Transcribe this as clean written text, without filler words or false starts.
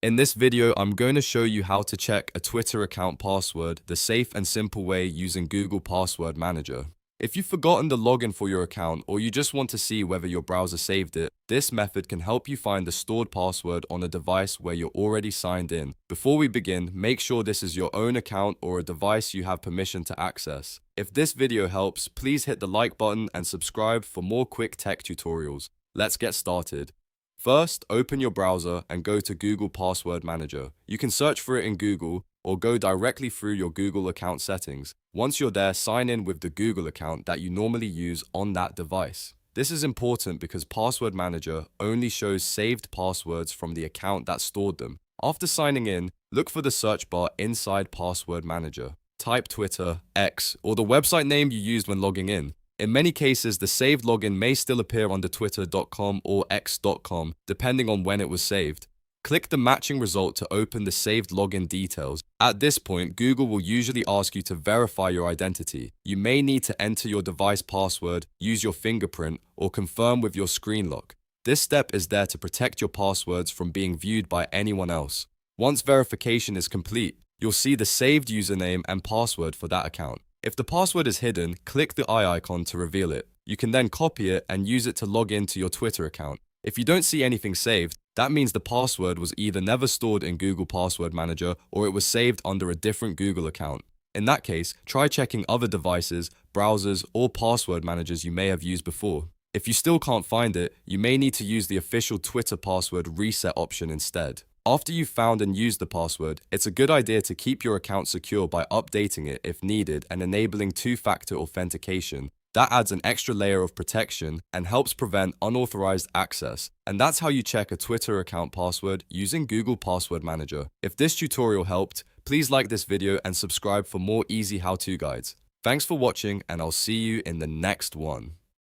In this video, I'm going to show you how to check a Twitter account password the safe and simple way using Google Password Manager. If you've forgotten the login for your account or you just want to see whether your browser saved it, this method can help you find the stored password on a device where you're already signed in. Before we begin, make sure this is your own account or a device you have permission to access. If this video helps, please hit the like button and subscribe for more quick tech tutorials. Let's get started. First, open your browser and go to Google Password Manager. You can search for it in Google or go directly through your Google account settings. Once you're there, sign in with the Google account that you normally use on that device. This is important because Password Manager only shows saved passwords from the account that stored them. After signing in, look for the search bar inside Password Manager. Type Twitter, X, or the website name you used when logging in. In many cases, the saved login may still appear under twitter.com or x.com, depending on when it was saved. Click the matching result to open the saved login details. At this point, Google will usually ask you to verify your identity. You may need to enter your device password, use your fingerprint, or confirm with your screen lock. This step is there to protect your passwords from being viewed by anyone else. Once verification is complete, you'll see the saved username and password for that account. If the password is hidden, click the eye icon to reveal it. You can then copy it and use it to log into your Twitter account. If you don't see anything saved, that means the password was either never stored in Google Password Manager or it was saved under a different Google account. In that case, try checking other devices, browsers, or password managers you may have used before. If you still can't find it, you may need to use the official Twitter password reset option instead. After you've found and used the password, it's a good idea to keep your account secure by updating it if needed and enabling two-factor authentication. That adds an extra layer of protection and helps prevent unauthorized access. And that's how you check a Twitter account password using Google Password Manager. If this tutorial helped, please like this video and subscribe for more easy how-to guides. Thanks for watching, and I'll see you in the next one.